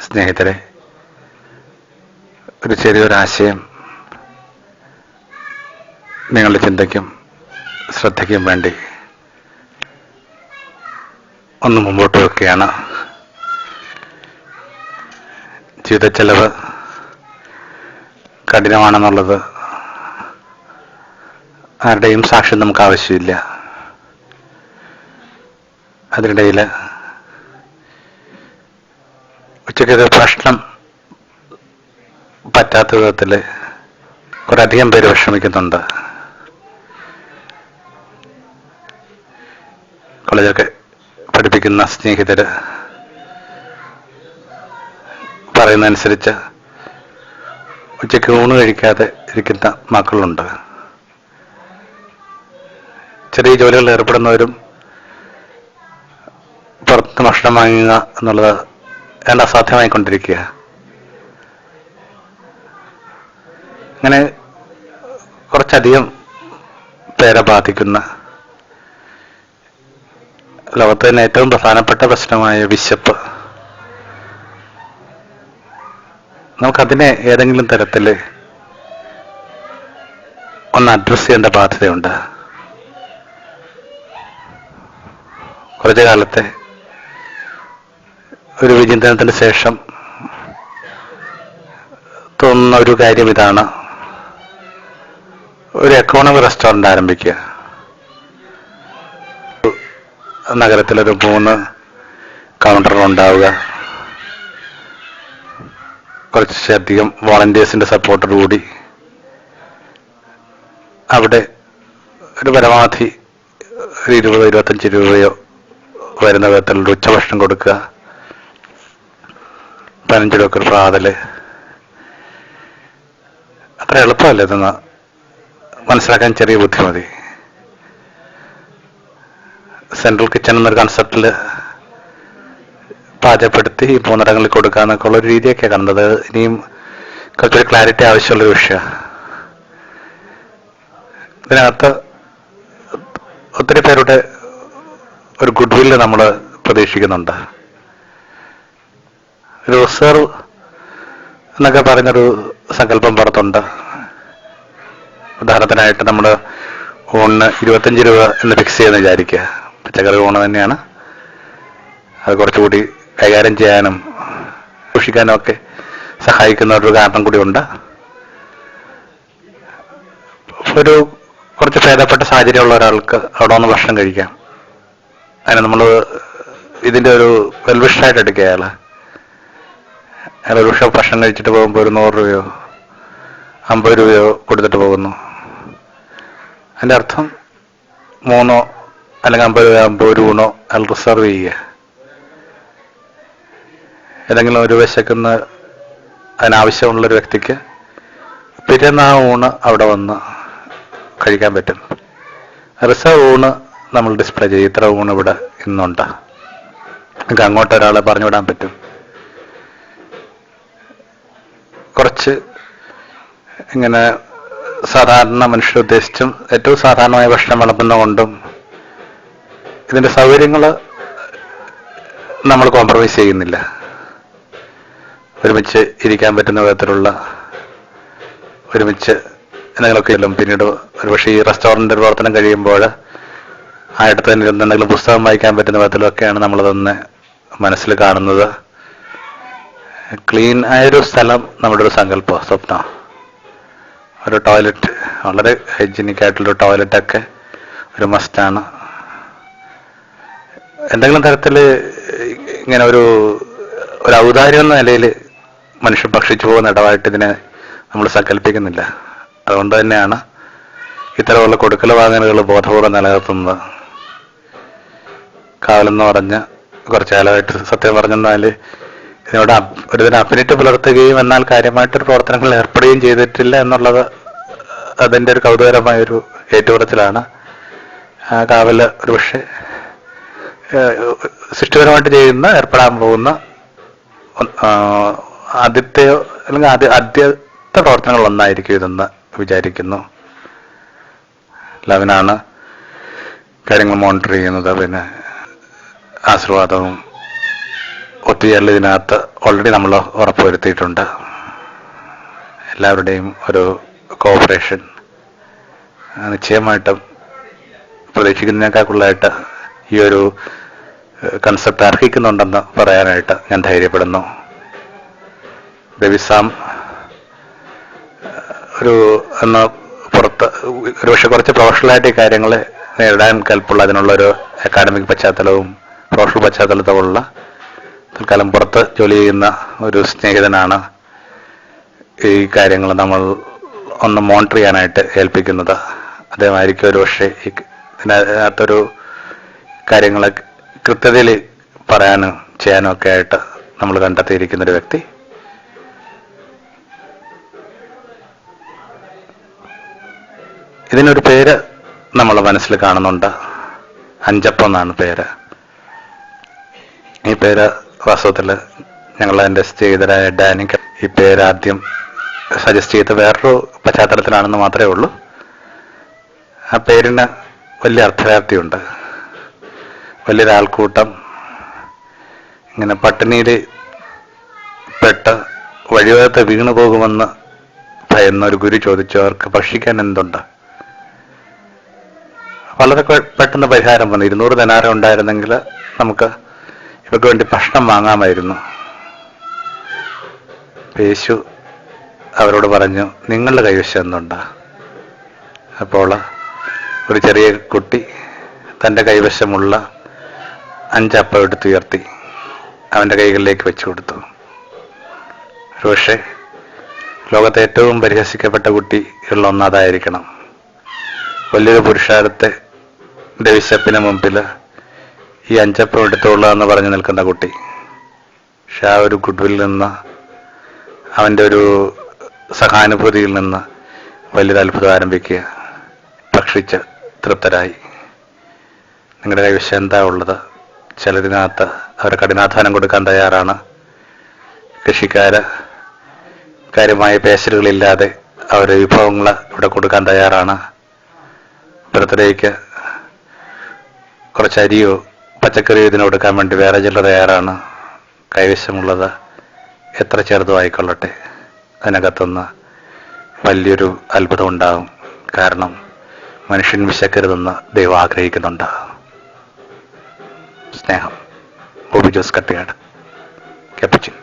സ്നേഹിതരെ, ഒരു ചെറിയൊരാശയം നിങ്ങളുടെ ചിന്തയ്ക്കും ശ്രദ്ധയ്ക്കും വേണ്ടി ഒന്ന് മുമ്പോട്ട് വെക്കുകയാണ്. ജീവിത ചെലവ് കഠിനമാണെന്നുള്ളത് ആരുടെയും സാക്ഷ്യം നമുക്ക് ആവശ്യമില്ല. അതിനിടയിൽ ഉച്ചയ്ക്കൊരു ഭക്ഷണം പറ്റാത്ത വിധത്തിൽ കുറേയധികം പേര് വിഷമിക്കുന്നുണ്ട്. കോളേജൊക്കെ പഠിപ്പിക്കുന്ന സ്നേഹിതര് പറയുന്നതനുസരിച്ച് ഉച്ചയ്ക്ക് ഊണ് കഴിക്കാതെ ഇരിക്കുന്ന മക്കളുണ്ട്. ചെറിയ ജോലികളിൽ ഏർപ്പെടുന്നവരും പുറത്ത് ഭക്ഷണം വാങ്ങുക എന്നുള്ളത് ഏതാണ്ട് അസാധ്യമായിക്കൊണ്ടിരിക്കുക. അങ്ങനെ കുറച്ചധികം പേരെ ബാധിക്കുന്ന ലോകത്ത് തന്നെ ഏറ്റവും പ്രധാനപ്പെട്ട പ്രശ്നമായ വിശപ്പ്, നമുക്കതിനെ ഏതെങ്കിലും തരത്തിൽ ഒന്ന് അഡ്രസ് ചെയ്യേണ്ട ബാധ്യതയുണ്ട്. കുറച്ചു കാലത്തെ ഒരു വിചിന്തനത്തിന് ശേഷം തോന്നുന്ന ഒരു കാര്യം ഇതാണ്: ഒരു എക്കോണമി റെസ്റ്റോറൻ്റ് ആരംഭിക്കുക. നഗരത്തിലൊരു 3 കൗണ്ടറുകൾ ഉണ്ടാവുക, കുറച്ചധികം വോളണ്ടിയേഴ്സിൻ്റെ സപ്പോർട്ടോടുകൂടി അവിടെ ഒരു പരമാവധി 20-25 രൂപയോ വരുന്ന വിധത്തിലുള്ള ഉച്ചഭക്ഷണം കൊടുക്കുക. 15 രൂപ ഒരു പ്രാതല്. അത്ര എളുപ്പമല്ല ഇതെന്ന് മനസ്സിലാക്കാൻ ചെറിയ ബുദ്ധി മതി. സെൻട്രൽ കിച്ചൺ എന്നൊരു കൺസെപ്റ്റിൽ പാചകപ്പെടുത്തി 3 ഇടങ്ങളിൽ കൊടുക്കുക എന്നൊക്കെ ഉള്ളൊരു രീതിയൊക്കെ കാണുന്നത്. ഇനിയും കുറച്ചൊരു ക്ലാരിറ്റി ആവശ്യമുള്ളൊരു വിഷയമാണ്. ഇതിനകത്ത് ഒത്തിരി പേരുടെ ഒരു ഗുഡ് വില്ല് നമ്മൾ പ്രതീക്ഷിക്കുന്നുണ്ട്. ഒരു റിസർവ് എന്നൊക്കെ പറഞ്ഞൊരു സങ്കല്പം പുറത്തുണ്ട്. ഉദാഹരണത്തിനായിട്ട് നമ്മൾ ഊണിന് 25 രൂപ എന്ന് ഫിക്സ് ചെയ്യുന്ന വിചാരിക്കുക. പച്ചക്കറി ഊണ് തന്നെയാണ്. അത് കുറച്ചുകൂടി കൈകാര്യം ചെയ്യാനും സൂക്ഷിക്കാനും ഒക്കെ സഹായിക്കുന്ന ഒരു കാരണം കൂടിയുണ്ട്. ഒരു കുറച്ച് ഭേദപ്പെട്ട സാഹചര്യമുള്ള ഒരാൾക്ക് അവിടെ ഒന്ന് ഭക്ഷണം കഴിക്കാം. അതിന് നമ്മൾ ഇതിൻ്റെ ഒരു വെൽവിഷായിട്ട് എടുക്കുക. അയാൾ ഒരു ഭക്ഷണം കഴിച്ചിട്ട് പോകുമ്പോൾ ഒരു 100 രൂപയോ 50 രൂപയോ കൊടുത്തിട്ട് പോകുന്നു. അതിൻ്റെ അർത്ഥം 3 അല്ലെങ്കിൽ 50 രൂപ 50 ഊണോ അയാൾ റിസർവ് ചെയ്യുക. ഏതെങ്കിലും ഒരു വിശക്കുന്ന അതിനാവശ്യമുള്ളൊരു വ്യക്തിക്ക് പിറ്റേന്ന് ആ ഊണ് അവിടെ വന്ന് കഴിക്കാൻ പറ്റും. റിസർവ് ഊണ് നമ്മൾ ഡിസ്പ്ലേ ചെയ്യും. ഇത്ര ഊണ് ഇവിടെ ഇന്നുണ്ട്. നമുക്ക് അങ്ങോട്ട് ഒരാളെ പറഞ്ഞു വിടാൻ പറ്റും. കുറച്ച് ഇങ്ങനെ സാധാരണ മനുഷ്യർ ഉദ്ദേശിച്ചും ഏറ്റവും സാധാരണമായ ഭക്ഷണം വിളമ്പുന്നതുകൊണ്ടും ഇതിൻ്റെ സൗകര്യങ്ങൾ നമ്മൾ കോംപ്രമൈസ് ചെയ്യുന്നില്ല. ഒരുമിച്ച് ഇരിക്കാൻ പറ്റുന്ന വിധത്തിലുള്ള ഒരുമിച്ച് എന്തെങ്കിലുമൊക്കെ ഇല്ലും. പിന്നീട് ഒരുപക്ഷെ ഈ റെസ്റ്റോറൻറ്റ് പ്രവർത്തനം കഴിയുമ്പോൾ ആയിട്ട് തന്നെ ഇരുന്ന് എന്തെങ്കിലും പുസ്തകം വായിക്കാൻ പറ്റുന്ന വിധത്തിലൊക്കെയാണ് നമ്മളതൊന്ന് മനസ്സിൽ കാണുന്നത്. ക്ലീൻ ആയൊരു സ്ഥലം നമ്മുടെ ഒരു സങ്കല്പം, സ്വപ്നം. ഒരു ടോയ്ലറ്റ്, വളരെ ഹൈജീനിക് ആയിട്ടുള്ളൊരു ടോയ്ലറ്റൊക്കെ ഒരു മസ്റ്റാണ്. എന്തെങ്കിലും തരത്തിൽ ഇങ്ങനെ ഒരു ഔദാര്യം എന്ന നിലയിൽ മനുഷ്യൻ ഭക്ഷിച്ചു പോകുന്ന ഇടവായിട്ട് ഇതിനെ നമ്മൾ സങ്കല്പിക്കുന്നില്ല. അതുകൊണ്ട് തന്നെയാണ് ഇത്തരമുള്ള കൊടുക്കൽ വാങ്ങലുകൾ ബോധപൂർവ്വം നിലനിർത്തുന്നത്. കാവലെന്ന് പറഞ്ഞ് കുറച്ചു കാലമായിട്ട് സത്യം പറഞ്ഞെന്നാൽ ഇതിനോട് ഒരുതിനെ അഫിനിറ്റ് പുലർത്തുകയും എന്നാൽ കാര്യമായിട്ടൊരു പ്രവർത്തനങ്ങളിൽ ഏർപ്പെടുകയും ചെയ്തിട്ടില്ല എന്നുള്ളത് അതിൻ്റെ ഒരു കൗതുകരമായൊരു ഏറ്റുപറച്ചിലാണ്. ആ കാവല് ഒരുപക്ഷെ സൃഷ്ടിപരമായിട്ട് ചെയ്യുന്ന ഏർപ്പെടാൻ പോകുന്ന ആദ്യത്തെയോ അല്ലെങ്കിൽ ആദ്യത്തെ പ്രവർത്തനങ്ങൾ ഒന്നായിരിക്കും ഇതെന്ന് വിചാരിക്കുന്നു. ലവനാണ് കാര്യങ്ങൾ മോണിറ്റർ ചെയ്യുന്നത്. പിന്നെ ആശീർവാദവും ഡെവലപ്പ് ചെയ്യാൻ ഇതിനകത്ത് ഓൾറെഡി നമ്മൾ ഉറപ്പുവരുത്തിയിട്ടുണ്ട്. എല്ലാവരുടെയും ഒരു കോഓപ്പറേഷൻ നിശ്ചയമായിട്ടും പ്രതീക്ഷിക്കുന്നതിനേക്കാളുള്ളതായിട്ട് ഈ ഒരു കൺസെപ്റ്റ് അർഹിക്കുന്നുണ്ടെന്ന് പറയാനായിട്ട് ഞാൻ ധൈര്യപ്പെടുന്നു. ബേബിസാം ഒന്ന് പുറത്ത് ഒരുപക്ഷെ കുറച്ച് പ്രൊഫഷണലായിട്ട് ഈ കാര്യങ്ങൾ നേരിടാൻ കൽപ്പുള്ള അതിനുള്ളൊരു അക്കാഡമിക് പശ്ചാത്തലവും പ്രൊഫഷണൽ പശ്ചാത്തലത്തോടുള്ള തൽക്കാലം പുറത്ത് ജോലി ചെയ്യുന്ന ഒരു സ്നേഹിതനാണ് ഈ കാര്യങ്ങൾ നമ്മൾ ഒന്ന് മോണിറ്റർ ചെയ്യാനായിട്ട് ഏൽപ്പിക്കുന്നത്. അദ്ദേഹമായിരിക്കും ഒരുപക്ഷെ ഇതിനകത്തൊരു കാര്യങ്ങളെ കൃത്യതയിൽ പറയാനും ചെയ്യാനും ഒക്കെ ആയിട്ട് നമ്മൾ കണ്ടെത്തിയിരിക്കുന്നൊരു വ്യക്തി. ഇതിനൊരു പേര് നമ്മൾ മനസ്സിൽ കാണുന്നുണ്ട്. അഞ്ചപ്പം എന്നാണ് പേര്. ഈ പേര് വാസ്തവത്തിൽ ഞങ്ങൾ എൻ്റെ സ്നേഹിതരായ ഡാനിക്ക് ഈ പേര് ആദ്യം സജസ്റ്റ് ചെയ്ത് വേറൊരു പശ്ചാത്തലത്തിലാണെന്ന് മാത്രമേ ഉള്ളൂ. ആ പേരിന് വലിയ അർത്ഥവ്യാപ്തിയുണ്ട്. വലിയൊരാൾക്കൂട്ടം ഇങ്ങനെ പട്ടിണിയിൽ പെട്ട് വഴിവകത്ത് വീണു പോകുമെന്ന് ഭയന്നൊരു ഗുരു ചോദിച്ചവർക്ക് ഭക്ഷിക്കാൻ എന്തുണ്ട്? വളരെ പെട്ടെന്ന് പരിഹാരം വന്നു. 200 ദിനാരം ഉണ്ടായിരുന്നെങ്കിൽ നമുക്ക് ഇവർക്ക് വേണ്ടി ഭക്ഷണം വാങ്ങാമായിരുന്നു. യേശു അവരോട് പറഞ്ഞു, നിങ്ങളുടെ കൈവശം എന്തുണ്ട്? അപ്പോൾ ഒരു ചെറിയ കുട്ടി തൻ്റെ കൈവശമുള്ള 5 അപ്പം എടുത്തുയർത്തി അവൻ്റെ കൈകളിലേക്ക് വെച്ചു കൊടുത്തു. ഒരുപക്ഷെ ലോകത്തെ ഏറ്റവും പരിഹസിക്കപ്പെട്ട കുട്ടികളിൽ ഒന്നതായിരിക്കണം. വലിയൊരു പുരുഷാരത്തെ വിശപ്പിന് മുമ്പിൽ ഈ 5 അപ്പം എടുത്തോളൂ എന്ന് പറഞ്ഞു നിൽക്കുന്ന കുട്ടി. പക്ഷെ ആ ഒരു ഗുഡ്വിൽ നിന്ന്, അവൻ്റെ ഒരു സഹാനുഭൂതിയിൽ നിന്ന് വലിയൊരു അത്ഭുതം ആരംഭിക്കുക. ഭക്ഷിച്ച് തൃപ്തരായി. നിങ്ങളുടെ കൈവശം എന്താ ഉള്ളത്? ചിലതിനകത്ത് അവർ കഠിനാധ്വാനം കൊടുക്കാൻ തയ്യാറാണ്. കൃഷിക്കാര് കാര്യമായ പേശലുകളില്ലാതെ അവർ വിഭവങ്ങൾ ഇവിടെ കൊടുക്കാൻ തയ്യാറാണ്. ബർത്ത്ഡേക്ക് കുറച്ച് അരിയോ പച്ചക്കറിയോ ഇതിന് കൊടുക്കാൻ വേണ്ടി വേറെ ചിലർ തയ്യാറാണ്. കൈവശമുള്ളത് എത്ര ചെറുതും ആയിക്കൊള്ളട്ടെ, അതിനകത്തുനിന്ന് വലിയൊരു അത്ഭുതം ഉണ്ടാകും. കാരണം മനുഷ്യൻ വിശക്കരുതെന്ന് ദൈവം ആഗ്രഹിക്കുന്നുണ്ട്. സ്നേഹം. ബോബി ജോസ് കട്ടിയാട്, കപ്പച്ചിൻ.